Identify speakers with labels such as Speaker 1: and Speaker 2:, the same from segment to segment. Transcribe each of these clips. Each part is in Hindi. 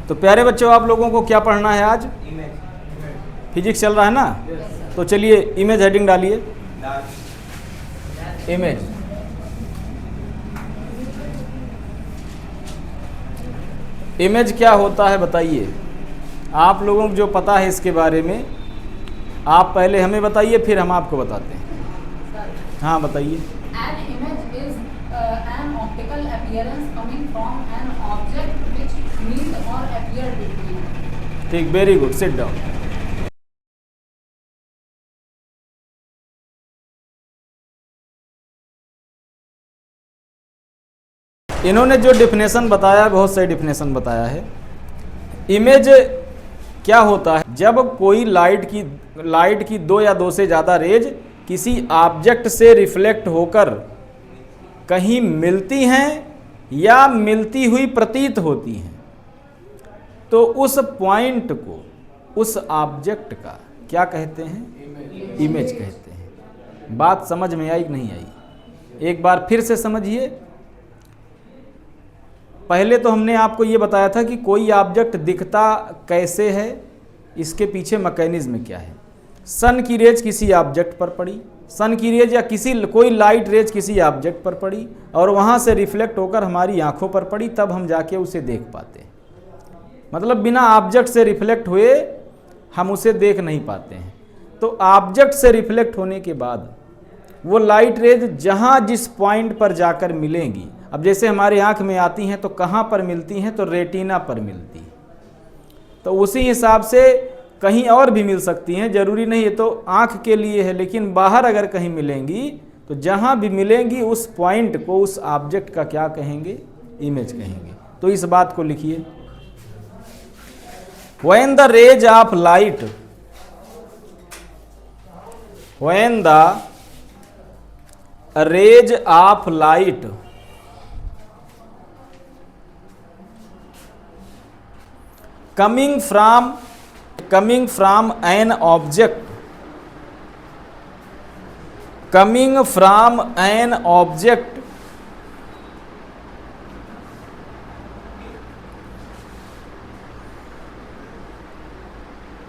Speaker 1: तो प्यारे बच्चों, आप लोगों को क्या पढ़ना है आज? फिजिक्स चल रहा है ना? तो चलिए इमेज हेडिंग डालिए। इमेज, इमेज क्या होता है बताइए? आप लोगों को जो पता है इसके बारे में आप पहले हमें बताइए, फिर हम आपको बताते हैं। हाँ बताइए।
Speaker 2: An image is an optical appearance coming from an object which meet or appear between.
Speaker 1: ठीक, वेरी गुड, सिट डाउन। इन्होंने जो डिफिनेशन बताया, बहुत सही डिफिनेशन बताया है। इमेज क्या होता है? जब कोई लाइट की दो या दो से ज़्यादा रेज किसी ऑब्जेक्ट से रिफ्लेक्ट होकर कहीं मिलती हैं या मिलती हुई प्रतीत होती हैं, तो उस पॉइंट को, उस ऑब्जेक्ट का क्या कहते हैं? इमेज कहते हैं। बात समझ में आई कि नहीं आई? एक बार फिर से समझिए। पहले तो हमने आपको ये बताया था कि कोई ऑब्जेक्ट दिखता कैसे है, इसके पीछे मैकेनिज्म क्या है। सन की रेज किसी ऑब्जेक्ट पर पड़ी, सन की रेज या कोई लाइट रेज किसी ऑब्जेक्ट पर पड़ी और वहाँ से रिफ्लेक्ट होकर हमारी आंखों पर पड़ी, तब हम जाके उसे देख पाते हैं। मतलब बिना ऑब्जेक्ट से रिफ्लेक्ट हुए हम उसे देख नहीं पाते हैं। तो ऑब्जेक्ट से रिफ्लेक्ट होने के बाद वो लाइट रेज जहाँ जिस पॉइंट पर जाकर मिलेंगी, अब जैसे हमारे आँख में आती हैं तो कहाँ पर मिलती हैं? तो रेटिना पर मिलती हैं। तो उसी हिसाब से कहीं और भी मिल सकती हैं, जरूरी नहीं है तो आँख के लिए है, लेकिन बाहर अगर कहीं मिलेंगी तो जहाँ भी मिलेंगी उस पॉइंट को, उस ऑब्जेक्ट का क्या कहेंगे? इमेज कहेंगे। तो इस बात को लिखिए। When the rays of light, when the rays of light coming from an object,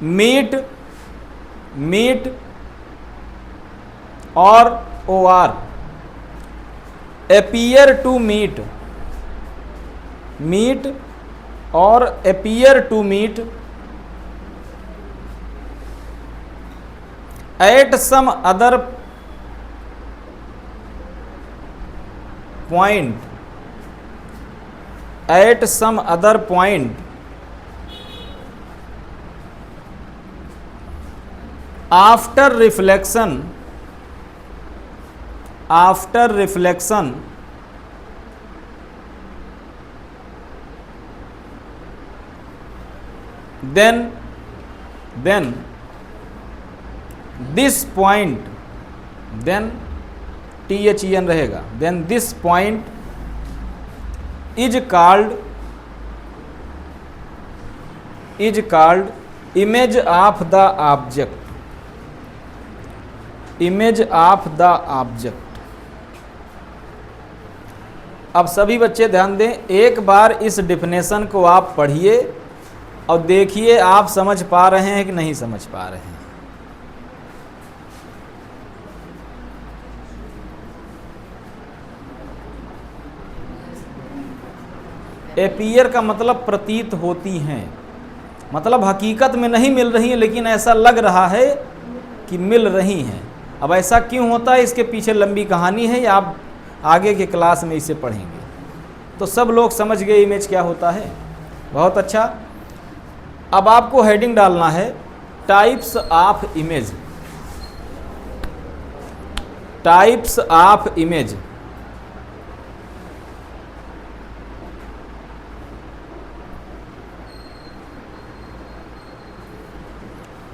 Speaker 1: meet or appear to meet or appear to meet at some other point, after reflection, then this point, then THEN रहेगा, then this point is called image of the object. अब सभी बच्चे ध्यान दें, एक बार इस डिफिनेशन को आप पढ़िए और देखिए आप समझ पा रहे हैं कि नहीं समझ पा रहे हैं। एपियर का मतलब प्रतीत होती हैं, मतलब हकीकत में नहीं मिल रही हैं लेकिन ऐसा लग रहा है कि मिल रही हैं। अब ऐसा क्यों होता है, इसके पीछे लंबी कहानी है, या आप आगे के क्लास में इसे पढ़ेंगे। तो सब लोग समझ गए इमेज क्या होता है। बहुत अच्छा। अब आपको हेडिंग डालना है types of image. Types of image.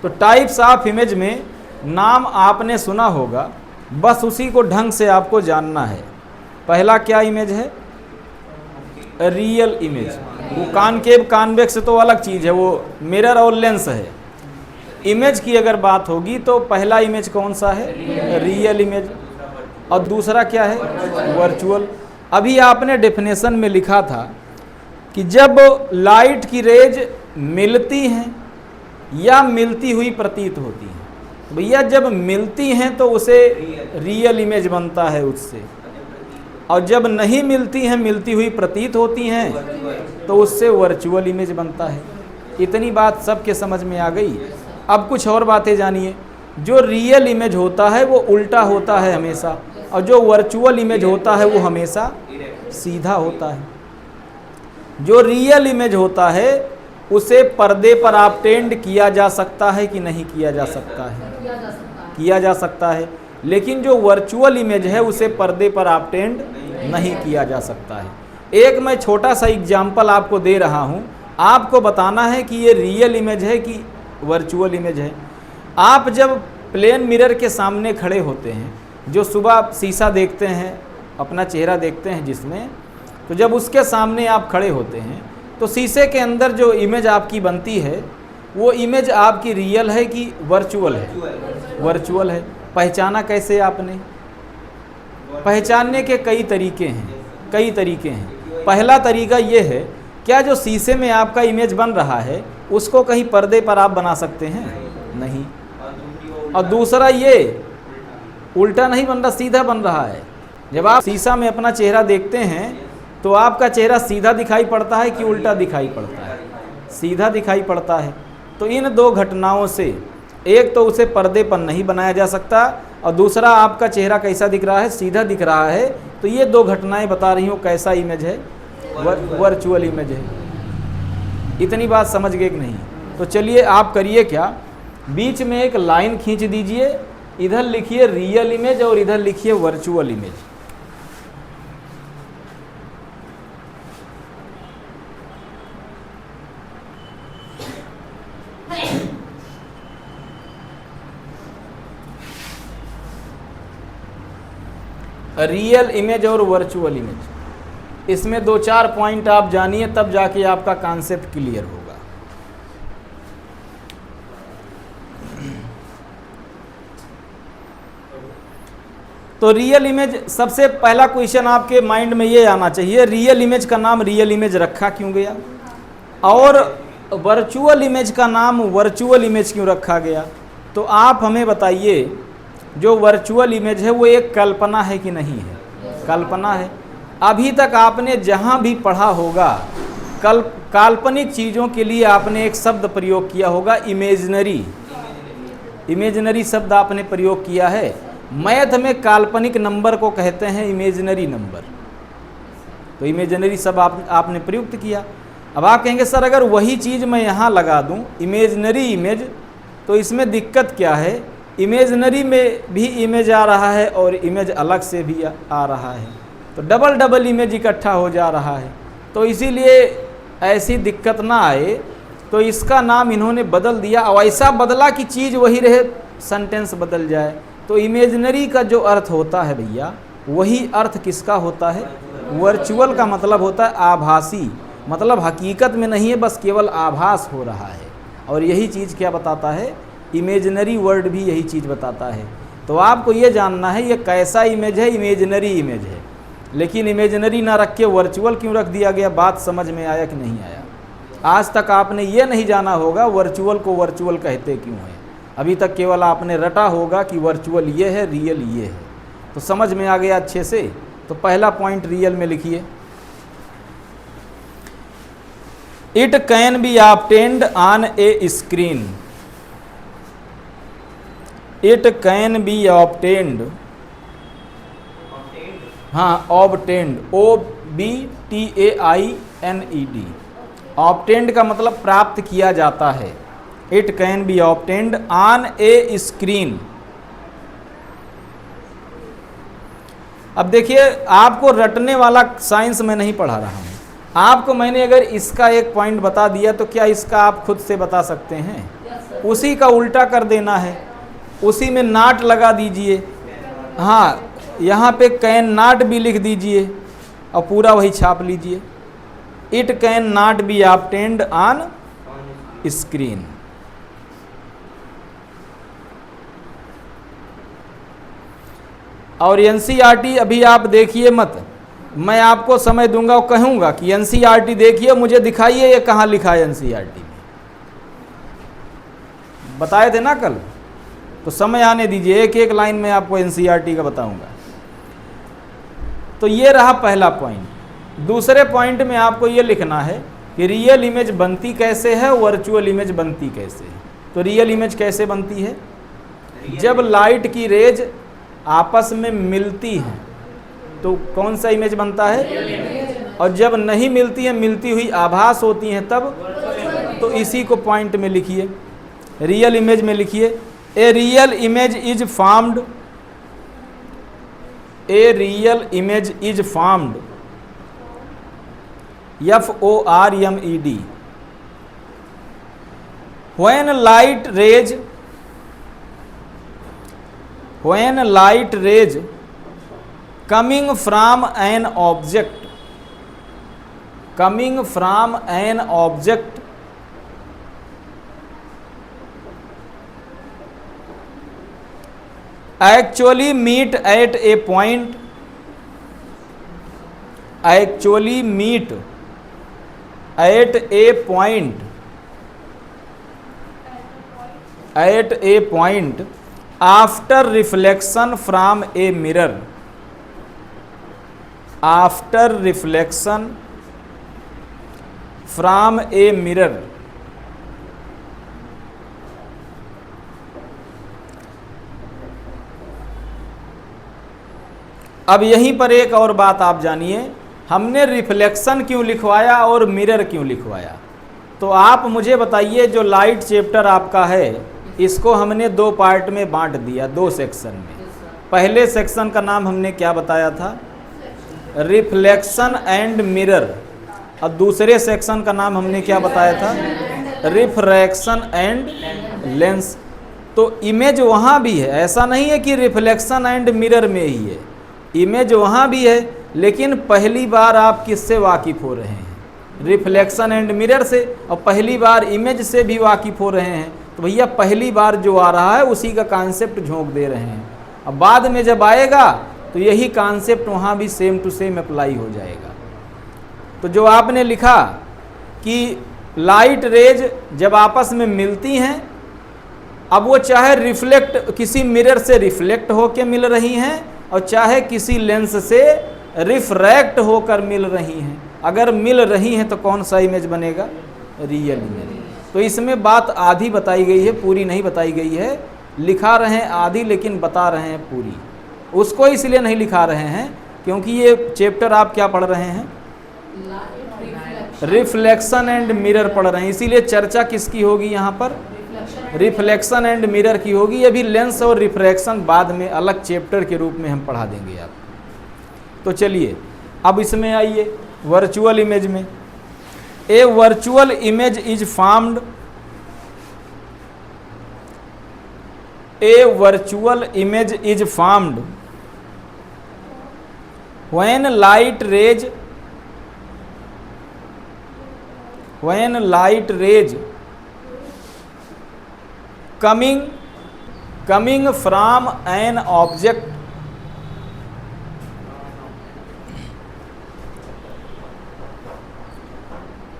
Speaker 1: तो टाइप्स ऑफ इमेज में नाम आपने सुना होगा, बस उसी को ढंग से आपको जानना है। पहला क्या इमेज है? Real image. वो कॉनकेव कॉन्वेक्स तो अलग चीज़ है, वो मिरर और लेंस है। इमेज की अगर बात होगी तो पहला इमेज कौन सा है? Real image. और दूसरा क्या है? वर्चुअल। अभी आपने डेफिनेशन में लिखा था कि जब लाइट की रेज मिलती हैं या मिलती हुई प्रतीत होती हैं, तो भैया जब मिलती हैं तो उसे रियल इमेज बनता है उससे, और जब नहीं मिलती हैं, मिलती हुई प्रतीत होती हैं, तो उससे वर्चुअल इमेज बनता है। इतनी बात सबके समझ में आ गई। अब कुछ और बातें जानिए। जो रियल इमेज होता है वो उल्टा होता है हमेशा, और जो वर्चुअल इमेज होता है वो हमेशा सीधा होता है। जो रियल इमेज होता है उसे पर्दे पर ऑब्टेंड किया जा सकता है कि नहीं किया जा सकता है? किया जा सकता है। लेकिन जो वर्चुअल इमेज है उसे पर्दे पर ऑब्टेंड नहीं किया जा सकता है। एक मैं छोटा सा एग्जाम्पल आपको दे रहा हूँ, आपको बताना है कि ये रियल इमेज है कि वर्चुअल इमेज है। आप जब प्लेन मिरर के सामने खड़े होते हैं, जो सुबह शीशा देखते हैं, अपना चेहरा देखते हैं जिसमें, तो जब उसके सामने आप खड़े होते हैं तो शीशे के अंदर जो इमेज आपकी बनती है वो इमेज आपकी रियल है कि वर्चुअल है? वर्चुअल है। पहचाना कैसे आपने? पहचानने के कई तरीके हैं। पहला तरीका ये है, क्या जो शीशे में आपका इमेज बन रहा है उसको कहीं पर्दे पर आप बना सकते हैं? नहीं। और दूसरा ये उल्टा नहीं बन रहा, सीधा बन रहा है। जब आप शीशा में अपना चेहरा देखते हैं तो आपका चेहरा सीधा दिखाई पड़ता है कि उल्टा दिखाई पड़ता है? सीधा दिखाई पड़ता है। तो इन दो घटनाओं से, एक तो उसे पर्दे पर नहीं बनाया जा सकता, और दूसरा आपका चेहरा कैसा दिख रहा है? सीधा दिख रहा है। तो ये दो घटनाएं बता रही हूँ कैसा इमेज है? वर्चुअल इमेज है। इतनी बात समझ गए कि नहीं? तो चलिए आप करिए क्या, बीच में एक लाइन खींच दीजिए, इधर लिखिए रियल इमेज और इधर लिखिए वर्चुअल इमेज। रियल इमेज और वर्चुअल इमेज, इसमें दो चार पॉइंट आप जानिए, तब जाके आपका कॉन्सेप्ट क्लियर होगा। तो रियल इमेज, सबसे पहला क्वेश्चन आपके माइंड में ये आना चाहिए, रियल इमेज का नाम रियल इमेज रखा क्यों गया, और वर्चुअल इमेज का नाम वर्चुअल इमेज क्यों रखा गया? तो आप हमें बताइए, जो वर्चुअल इमेज है वो एक कल्पना है कि नहीं है? कल्पना है। अभी तक आपने जहाँ भी पढ़ा होगा, काल्पनिक चीज़ों के लिए आपने एक शब्द प्रयोग किया होगा, इमेजिनरी। इमेजिनरी शब्द आपने प्रयोग किया है। मैथ में काल्पनिक नंबर को कहते हैं इमेजिनरी नंबर। तो इमेजिनरी शब्द आपने प्रयुक्त किया। अब आप कहेंगे सर अगर वही चीज़ मैं यहाँ लगा दूँ इमेजिनरी इमेज, तो इसमें दिक्कत क्या है? इमेजिनरी में भी इमेज आ रहा है और इमेज अलग से भी आ रहा है, तो डबल इमेज इकट्ठा हो जा रहा है। तो इसीलिए ऐसी दिक्कत ना आए तो इसका नाम इन्होंने बदल दिया, और ऐसा बदला कि चीज़ वही रहे, सेंटेंस बदल जाए। तो इमेजिनरी का जो अर्थ होता है भैया, वही अर्थ किसका होता है? वर्चुअल का मतलब होता है आभासी, मतलब हकीकत में नहीं है, बस केवल आभास हो रहा है। और यही चीज़ क्या बताता है? इमेजिनरी वर्ड भी यही चीज़ बताता है। तो आपको ये जानना है ये कैसा इमेज है? इमेजिनरी इमेज है। लेकिन इमेजिनरी ना रख के वर्चुअल क्यों रख दिया गया? बात समझ में आया कि नहीं आया? आज तक आपने ये नहीं जाना होगा वर्चुअल को वर्चुअल कहते क्यों है। अभी तक केवल आपने रटा होगा कि वर्चुअल ये है, रियल ये है। तो समझ में आ गया अच्छे से? तो पहला पॉइंट रियल में लिखिए, it can be obtained on A screen. It can be obtained, हाँ ऑब्टेन्ड, OBTAINED। ऑब्टेन्ड का मतलब प्राप्त किया जाता है। It can be obtained on A screen. अब देखिए, आपको रटने वाला साइंस में नहीं पढ़ा रहा हूँ। आपको मैंने अगर इसका एक पॉइंट बता दिया तो क्या इसका आप खुद से बता सकते हैं? उसी का उल्टा कर देना है, उसी में नाट लगा दीजिए। हाँ, यहाँ पे कैन नाट भी लिख दीजिए और पूरा वही छाप लीजिए, it can not B obtained on screen. और NCERT अभी आप देखिए मत, मैं आपको समय दूंगा और कहूंगा कि एनसीईआरटी देखिए, मुझे दिखाइए ये कहाँ लिखा है एनसीईआरटी में। बताए थे ना कल, तो समय आने दीजिए, एक एक लाइन में आपको एनसीईआरटी का बताऊंगा। तो ये रहा पहला पॉइंट। दूसरे पॉइंट में आपको ये लिखना है कि रियल इमेज बनती कैसे है, वर्चुअल इमेज बनती कैसे है। तो रियल इमेज कैसे बनती है? जब लाइट की रेज आपस में मिलती हैं तो कौन सा इमेज बनता है, और जब नहीं मिलती है, मिलती हुई आभास होती हैं तब। तो इसी को पॉइंट में लिखिए, रियल इमेज में लिखिए, a real image is formed, a real image is formed, FORMED, when light rays coming from an object actually meet at a point, after reflection from a mirror, अब यहीं पर एक और बात आप जानिए, हमने रिफ्लेक्शन क्यों लिखवाया और मिरर क्यों लिखवाया। तो आप मुझे बताइए, जो लाइट चैप्टर आपका है, इसको हमने दो पार्ट में बांट दिया, दो सेक्शन में। पहले सेक्शन का नाम हमने क्या बताया था? Reflection and mirror. और दूसरे सेक्शन का नाम हमने क्या बताया था? Refraction and lens. तो इमेज वहाँ भी है, ऐसा नहीं है कि रिफ्लेक्शन एंड मिरर में ही है, इमेज वहाँ भी है, लेकिन पहली बार आप किससे वाकिफ़ हो रहे हैं? रिफ्लेक्शन एंड मिरर से। और पहली बार इमेज से भी वाकिफ़ हो रहे हैं, तो भैया पहली बार जो आ रहा है उसी का कॉन्सेप्ट झोंक दे रहे हैं। अब बाद में जब आएगा तो यही कॉन्सेप्ट वहाँ भी सेम टू सेम अप्लाई हो जाएगा। तो जो आपने लिखा कि लाइट रेज जब आपस में मिलती हैं, अब वो चाहे रिफ्लेक्ट किसी मिरर से रिफ्लेक्ट होकर मिल रही हैं और चाहे किसी लेंस से रिफ्रैक्ट होकर मिल रही हैं। अगर मिल रही हैं तो कौन सा इमेज बनेगा? Real image. तो इसमें बात आधी बताई गई है, पूरी नहीं बताई गई है। लिखा रहे हैं आधी, लेकिन बता रहे हैं पूरी। उसको इसलिए नहीं लिखा रहे हैं क्योंकि ये चैप्टर आप क्या पढ़ रहे हैं? रिफ्लेक्शन एंड मिरर पढ़ रहे हैं, इसीलिए चर्चा किसकी होगी यहाँ पर? रिफ्लेक्शन एंड मिरर की होगी। अभी लेंस और रिफ्रैक्शन बाद में अलग चैप्टर के रूप में हम पढ़ा देंगे आपको। तो चलिए अब इसमें आइए, वर्चुअल इमेज में। A virtual image is formed, a virtual image is formed when light rays coming from an object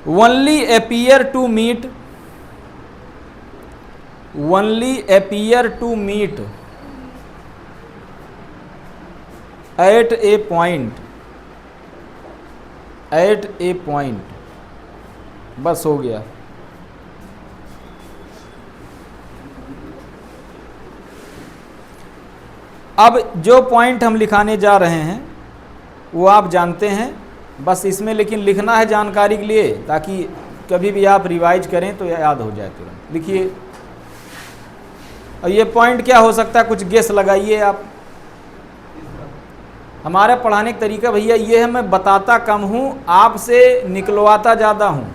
Speaker 1: only appear to meet at a point। बस हो गया। अब जो पॉइंट हम लिखाने जा रहे हैं वो आप जानते हैं, बस इसमें लेकिन लिखना है जानकारी के लिए, ताकि कभी भी आप रिवाइज करें तो याद हो जाए तुरंत। लिखिए। और ये पॉइंट क्या हो सकता है, कुछ गेस लगाइए आप। हमारा पढ़ाने का तरीका भैया ये है, मैं बताता कम हूँ, आपसे निकलवाता ज़्यादा हूँ।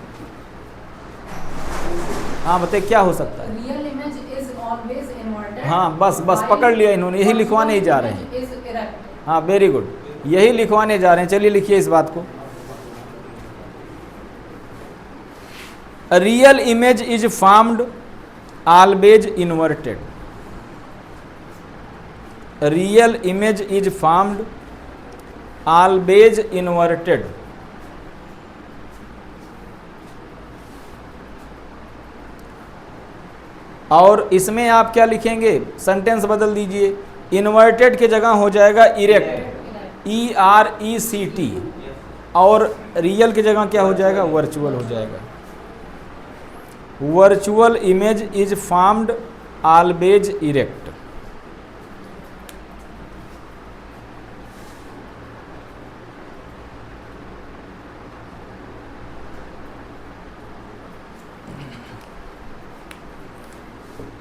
Speaker 1: हाँ बताइए क्या हो सकता है?
Speaker 2: Real image is always inverted.
Speaker 1: हाँ बस पकड़ लिया इन्होंने, यही लिखवाने ही जा रहे हैं।
Speaker 2: Is erect.
Speaker 1: हाँ वेरी गुड, यही लिखवाने जा रहे हैं। चलिए लिखिए इस बात को। Real image is formed always inverted. Real image is formed always inverted. और इसमें आप क्या लिखेंगे, सेंटेंस बदल दीजिए, इन्वर्टेड के जगह हो जाएगा इरेक्ट, ERECT, और रियल की जगह क्या हो जाएगा, वर्चुअल हो जाएगा। Virtual image is formed always erect.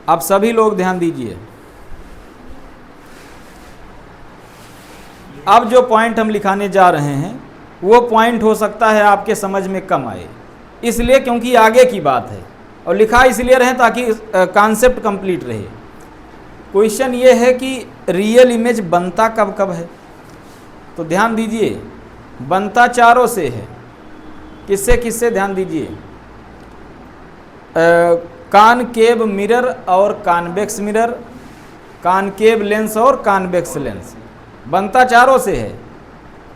Speaker 1: अब सभी लोग ध्यान दीजिए, अब जो पॉइंट हम लिखाने जा रहे हैं वो पॉइंट हो सकता है आपके समझ में कम आए, इसलिए क्योंकि आगे की बात है, और लिखा इसलिए रहे ताकि कॉन्सेप्ट कंप्लीट रहे। क्वेश्चन ये है कि रियल इमेज बनता कब कब है, तो ध्यान दीजिए, बनता चारों से है। किससे किससे, ध्यान दीजिए, कॉनकेव मिरर और कॉन्वेक्स मिरर, कॉनकेव लेंस और कॉन्वेक्स लेंस, बनता चारों से है।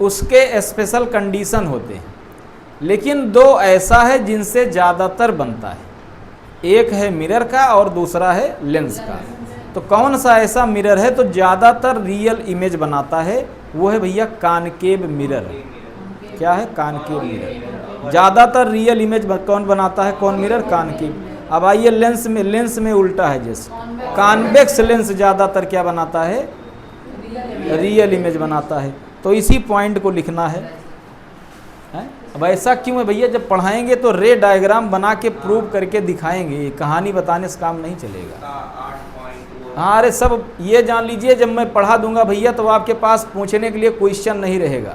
Speaker 1: उसके स्पेशल कंडीशन होते हैं, लेकिन दो ऐसा है जिनसे ज़्यादातर बनता है, एक है मिरर का और दूसरा है लेंस का। तो कौन सा ऐसा मिरर है तो ज़्यादातर रियल इमेज बनाता है, वो है भैया कॉनकेव मिरर। क्या है, कॉनकेव मिरर। ज़्यादातर रियल इमेज कौन बनाता है, कौन मिरर, कॉनकेव। अब आइए लेंस में उल्टा है, जैसे कॉन्वेक्स लेंस ज़्यादातर क्या बनाता है, रियल इमेज बनाता है। तो इसी पॉइंट को लिखना है। अब ऐसा क्यों है भैया, जब पढ़ाएंगे तो रे डायग्राम बना के प्रूव करके दिखाएंगे, कहानी बताने से काम नहीं चलेगा। हाँ, अरे सब ये जान लीजिए, जब मैं पढ़ा दूंगा भैया तो आपके पास पूछने के लिए क्वेश्चन नहीं रहेगा।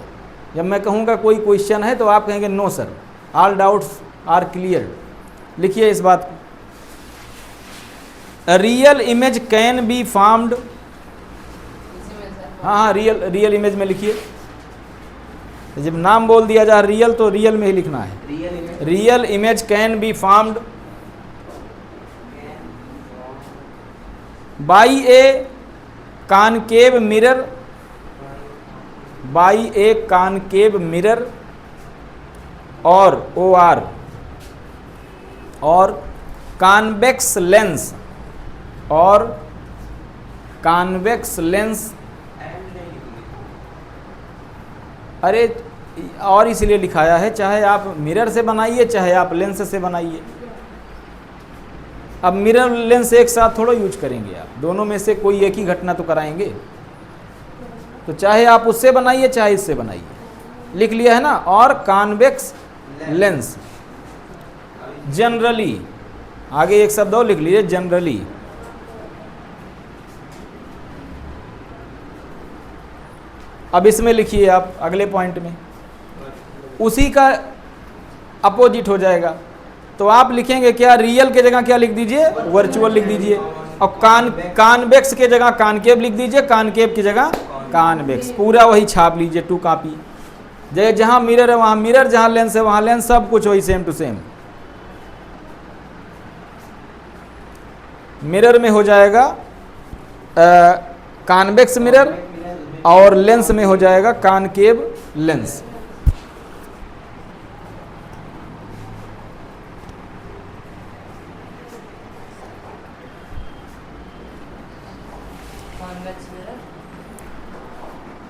Speaker 1: जब मैं कहूँगा कोई क्वेश्चन है तो आप कहेंगे no sir, all doubts are clear. लिखिए इस बात को, real image can be formed. हाँ, रियल इमेज में लिखिए, जब नाम बोल दिया जा रियल तो रियल में ही लिखना है। Real image can be formed by A concave mirror, by A concave mirror और OR और कॉन्वेक्स लेंस और कॉन्वेक्स लेंस। अरे और इसलिए लिखाया है, चाहे आप मिरर से बनाइए चाहे आप लेंस से बनाइए। अब मिरर लेंस एक साथ थोड़ा यूज करेंगे आप, दोनों में से कोई एक ही घटना तो कराएंगे। तो चाहे आप उससे बनाइए चाहे इससे बनाइए, लिख लिया है ना। और कॉन्वेक्स लेंस, जनरली, आगे एक शब्द और लिख लीजिए, जनरली। अब इसमें लिखिए आप अगले पॉइंट में, उसी का अपोजिट हो जाएगा। तो आप लिखेंगे क्या, रियल के जगह क्या लिख दीजिए, वर्चुअल लिख दीजिए, और कॉन्वेक्स के जगह कॉनकेव लिख दीजिए, कॉनकेव की जगह कॉन्वेक्स, पूरा वही छाप लीजिए, 2 कॉपी। जहाँ मिरर है वहाँ मिरर, जहाँ लेंस है वहाँ लेंस, सब कुछ वही सेम टू सेम। मिरर में हो जाएगा कॉन्वेक्स मिरर और लेंस में हो जाएगा कॉनकेव लेंस।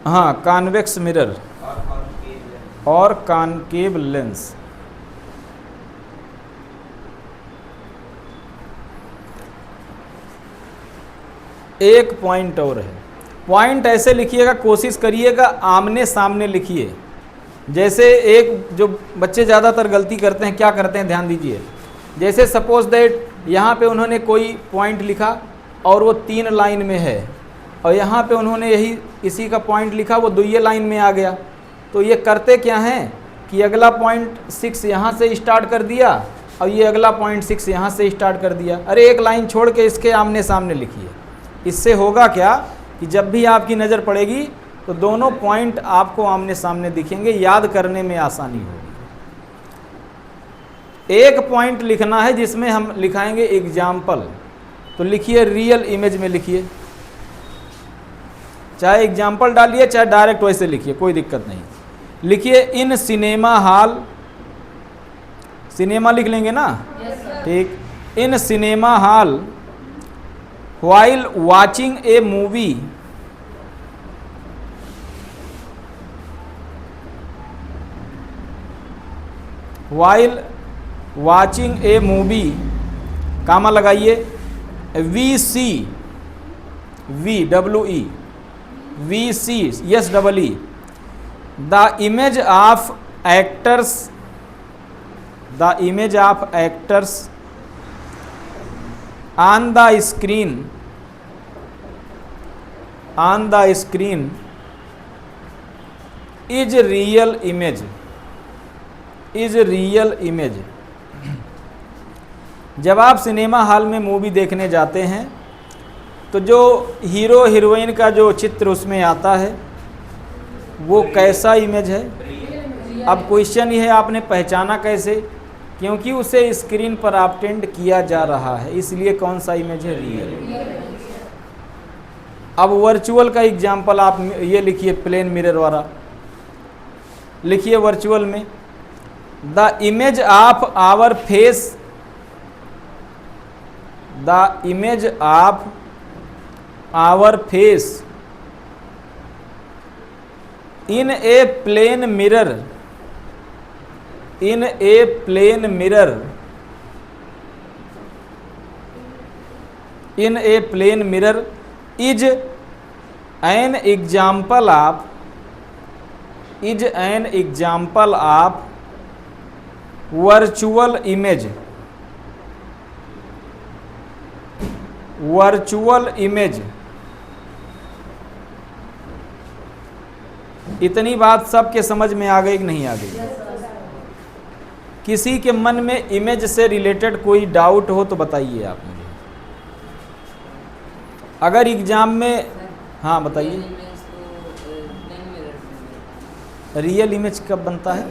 Speaker 1: हाँ, कॉन्वेक्स मिरर और कॉनकेव लेंस। एक पॉइंट और है, पॉइंट ऐसे लिखिएगा, कोशिश करिएगा आमने सामने लिखिए। जैसे एक जो बच्चे ज़्यादातर गलती करते हैं, क्या करते हैं ध्यान दीजिए। जैसे सपोज दैट यहाँ पे उन्होंने कोई पॉइंट लिखा और वो 3 लाइन में है, और यहाँ पे उन्होंने यही इसी का पॉइंट लिखा, वो 2 लाइन में आ गया। तो ये करते क्या हैं कि अगला पॉइंट 6 यहाँ से स्टार्ट कर दिया और ये अगला पॉइंट 6 यहाँ से स्टार्ट कर दिया। अरे एक लाइन छोड़ के इसके आमने सामने लिखिए। इससे होगा क्या कि जब भी आपकी नज़र पड़ेगी तो दोनों पॉइंट आपको आमने सामने दिखेंगे, याद करने में आसानी होगी। एक पॉइंट लिखना है जिसमें हम लिखाएंगे एग्जाम्पल। तो लिखिए, रियल इमेज में लिखिए, चाहे एग्जाम्पल डालिए चाहे डायरेक्ट वैसे लिखिए, कोई दिक्कत नहीं। लिखिए इन सिनेमा हॉल, सिनेमा लिख लेंगे ना,
Speaker 2: Yes, sir.
Speaker 1: ठीक। In cinema hall while watching a movie, while watching a movie, कामा लगाइए, we see, we see, yes double e, the image of actors, the image of actors on the screen, on the screen is real image, is real image। जब आप सिनेमा हॉल में मूवी देखने जाते हैं तो जो हीरो हीरोइन का जो चित्र उसमें आता है वो कैसा इमेज है। अब क्वेश्चन ये है आपने पहचाना कैसे, क्योंकि उसे स्क्रीन पर अटेंड किया जा रहा है, इसलिए कौन सा इमेज है, रियल। अब वर्चुअल का एग्जाम्पल आप ये लिखिए, प्लेन मिरर वाला लिखिए। वर्चुअल में the image of our face, the image of our face in a plane mirror, in a plane mirror, in a plane mirror is an example of, is an example of virtual image, virtual image। इतनी बात सबके समझ में आ गई कि नहीं आ गई? किसी के मन में इमेज से रिलेटेड कोई डाउट हो तो बताइए आप मुझे। अगर एग्जाम में, हाँ बताइए, रियल इमेज कब बनता है,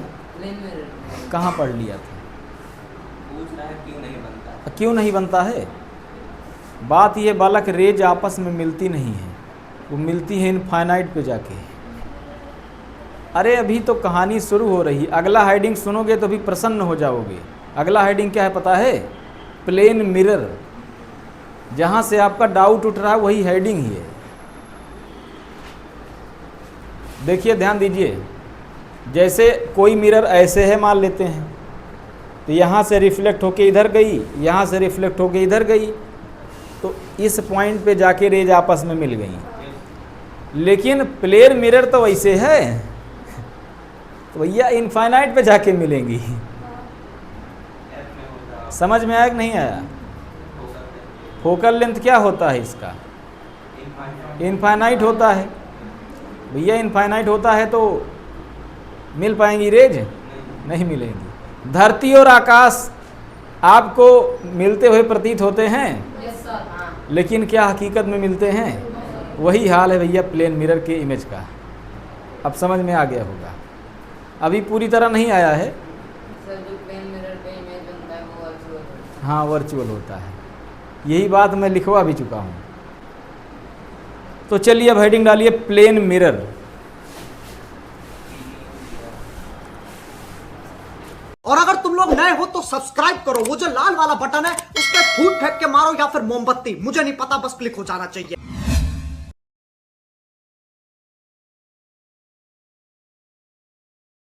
Speaker 1: कहाँ पढ़ लिया था?
Speaker 3: पूछ रहा है क्यों नहीं बनता,
Speaker 1: क्यों नहीं बनता है? बात ये बालक, रेज आपस में मिलती नहीं है, वो मिलती है इनफाइनाइट पे जाके। अरे अभी तो कहानी शुरू हो रही, अगला हेडिंग सुनोगे तो भी प्रसन्न हो जाओगे। अगला हेडिंग क्या है पता है? Plane mirror. जहाँ से आपका डाउट उठ रहा है वही हेडिंग ही है। देखिए ध्यान दीजिए, जैसे कोई मिरर ऐसे है मान लेते हैं, तो यहाँ से रिफ्लेक्ट होके इधर गई, यहाँ से रिफ्लेक्ट होके इधर गई, तो इस पॉइंट पे जाके रेज आपस में मिल गई। लेकिन प्लेन मिरर तो वैसे है, तो भैया इनफाइनाइट पे जाके मिलेंगी। समझ में आया कि नहीं आया? फोकल लेंथ क्या होता है इसका? इनफाइनाइट होता है। भैया इनफाइनाइट होता है तो मिल पाएंगी रेज? नहीं मिलेंगी। धरती और आकाश आपको मिलते हुए प्रतीत होते हैं,
Speaker 2: Yes, sir.
Speaker 1: लेकिन क्या हकीकत में मिलते हैं? वही हाल है भैया प्लेन मिरर के इमेज का। अब समझ में आ गया होगा। अभी पूरी तरह नहीं आया है।
Speaker 4: सर जो प्लेन मिरर पे इमेज बनता है वो वर्चुअल होता है।
Speaker 1: हाँ वर्चुअल होता है, यही बात मैं लिखवा भी चुका हूँ। तो चलिए अब हेडिंग डालिए प्लेन मिरर।
Speaker 5: और अगर तुम लोग नए हो तो सब्सक्राइब करो, वो जो लाल वाला बटन है उस पर फूट फेंक के मारो या फिर मोमबत्ती, मुझे नहीं पता, बस क्लिक हो जाना चाहिए।